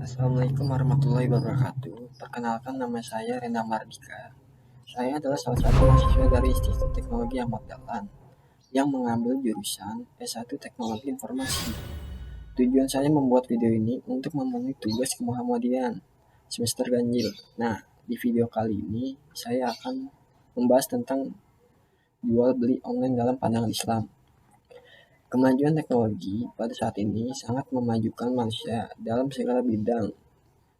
Assalamualaikum warahmatullahi wabarakatuh. Perkenalkan, nama saya Rena Mardika. Saya adalah salah satu mahasiswa dari Institut Teknologi Ahmad Dahlan yang mengambil jurusan S1 Teknologi Informasi. Tujuan saya membuat video ini untuk memenuhi tugas kemuhammadiyaan semester ganjil. Nah, di video kali ini saya akan membahas tentang jual beli online dalam pandangan Islam. Kemajuan teknologi pada saat ini sangat memajukan manusia dalam segala bidang.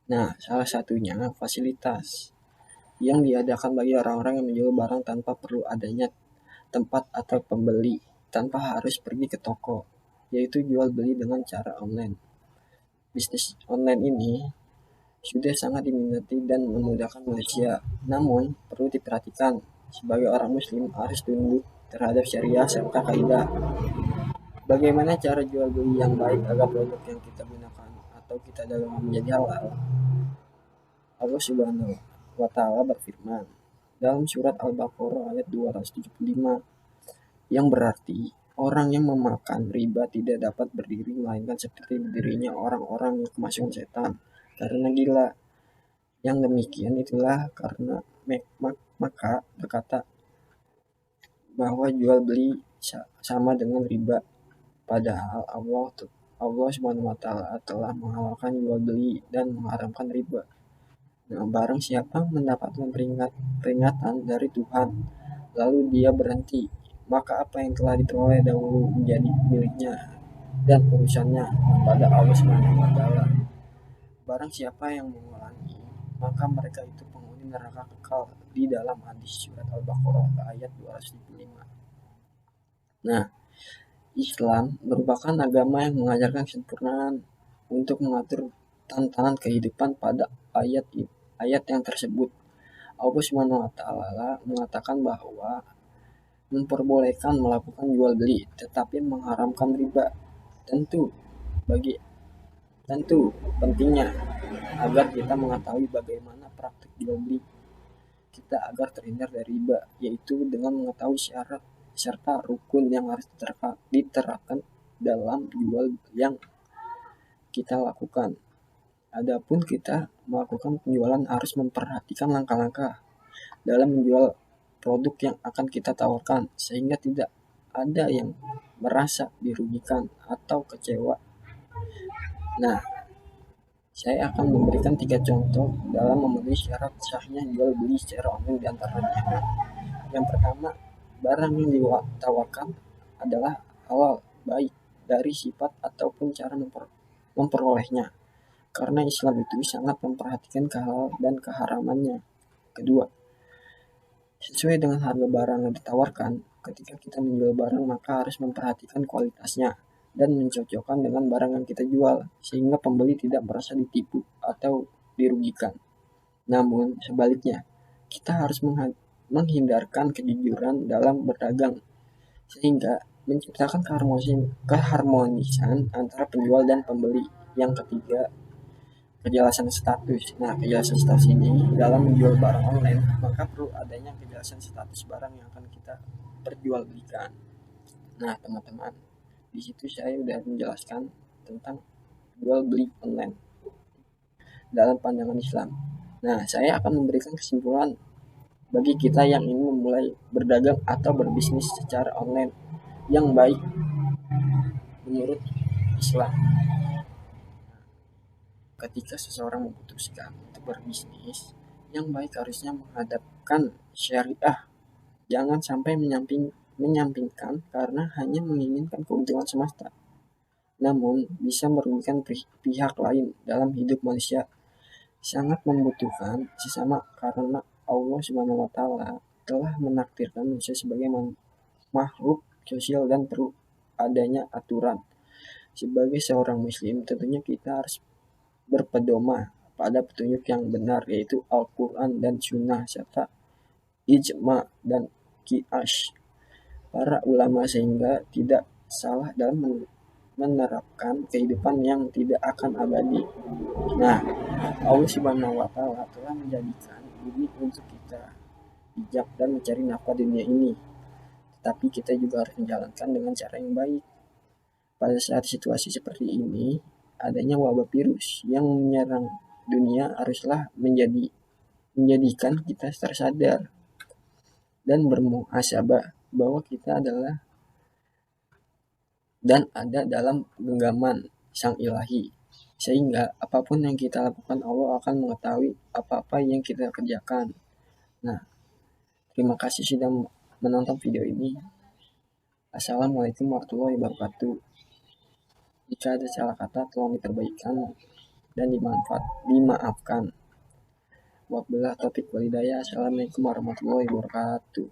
Nah, salah satunya fasilitas yang diadakan bagi orang-orang yang menjual barang tanpa perlu adanya tempat atau pembeli, tanpa harus pergi ke toko, yaitu jual beli dengan cara online. Bisnis online ini sudah sangat diminati dan memudahkan manusia. Namun, perlu diperhatikan, sebagai orang muslim harus tunduk terhadap syariah serta kaidah. Bagaimana cara jual beli yang baik agar produk yang kita gunakan atau kita dagang menjadi halal? Allah Subhanahu wa Ta'ala berfirman dalam surat Al-Baqarah ayat 275 yang berarti orang yang memakan riba tidak dapat berdiri melainkan seperti berdirinya orang-orang yang kemasukan setan karena gila. Yang demikian itulah karena maka berkata bahwa jual beli sama dengan riba, padahal Allah Subhanahu wa Ta'ala telah menghalalkan jual beli dan mengharamkan riba. Nah, barang siapa mendapatkan peringatan dari Tuhan, lalu dia berhenti, maka apa yang telah diperoleh dahulu menjadi miliknya dan urusannya pada Allah Subhanahu wa Ta'ala. Barang siapa yang mengulangi, maka mereka itu penghuni neraka kekal di dalam hadis surat Al-Baqarah ayat 275. Nah, Islam merupakan agama yang mengajarkan kesempurnaan untuk mengatur tantangan kehidupan. Pada ayat yang tersebut, Allah Subhanahu wa Ta'ala mengatakan bahwa memperbolehkan melakukan jual beli tetapi mengharamkan riba. Tentu pentingnya agar kita mengetahui bagaimana praktik jual beli kita agar terhindar dari riba, yaitu dengan mengetahui syarat serta rukun yang harus diterapkan dalam jual yang kita lakukan. Adapun kita melakukan penjualan harus memperhatikan langkah-langkah dalam menjual produk yang akan kita tawarkan sehingga tidak ada yang merasa dirugikan atau kecewa. Nah, saya akan memberikan 3 contoh dalam memenuhi syarat sahnya jual beli secara online di antaranya. Yang pertama, barang yang ditawarkan adalah halal, baik dari sifat ataupun cara memperolehnya, karena Islam itu sangat memperhatikan kehalal dan keharamannya. Kedua, sesuai dengan harga barang yang ditawarkan. Ketika kita menjual barang, maka harus memperhatikan kualitasnya dan mencocokkan dengan barang yang kita jual, sehingga pembeli tidak merasa ditipu atau dirugikan. Namun, sebaliknya, kita harus menghindarkan kejujuran dalam berdagang, sehingga menciptakan keharmonisan antara penjual dan pembeli. Yang ketiga, kejelasan status. Nah, kejelasan status ini dalam menjual barang online, maka perlu adanya kejelasan status barang yang akan kita perjualbelikan. Nah, teman-teman, di situ saya sudah menjelaskan tentang jual beli online dalam pandangan Islam. Nah, saya akan memberikan kesimpulan bagi kita yang ingin memulai berdagang atau berbisnis secara online yang baik menurut Islam. Ketika seseorang memutuskan untuk berbisnis, yang baik harusnya menghadapkan syariah. Jangan sampai menyampingkan karena hanya menginginkan keuntungan semata, namun bisa merugikan pihak lain dalam hidup manusia. Sangat membutuhkan sesama karena Allah Subhanahu wa Ta'ala telah menakdirkan manusia sebagai makhluk sosial dan perlu adanya aturan. Sebagai seorang muslim, tentunya kita harus berpedoman pada petunjuk yang benar, yaitu Al-Quran dan Sunnah serta ijma dan qiyas para ulama, sehingga tidak salah dalam menerapkan kehidupan yang tidak akan abadi. Nah, Allah Subhanahu wa Ta'ala telah menjadikan bumi untuk kita bijak dan mencari nafkah dunia ini, tetapi kita juga harus menjalankan dengan cara yang baik. Pada saat situasi seperti ini, adanya wabah virus yang menyerang dunia haruslah menjadikan kita tersadar dan bermuhasabah bahwa kita adalah dan ada dalam genggaman Sang Ilahi. Sehingga apapun yang kita lakukan, Allah akan mengetahui apa-apa yang kita kerjakan. Nah, terima kasih sudah menonton video ini. Assalamualaikum warahmatullahi wabarakatuh. Jika ada salah kata, tolong diperbaikan dan dimaafkan. Wabillahi taufiq wal hidayah. Assalamualaikum warahmatullahi wabarakatuh.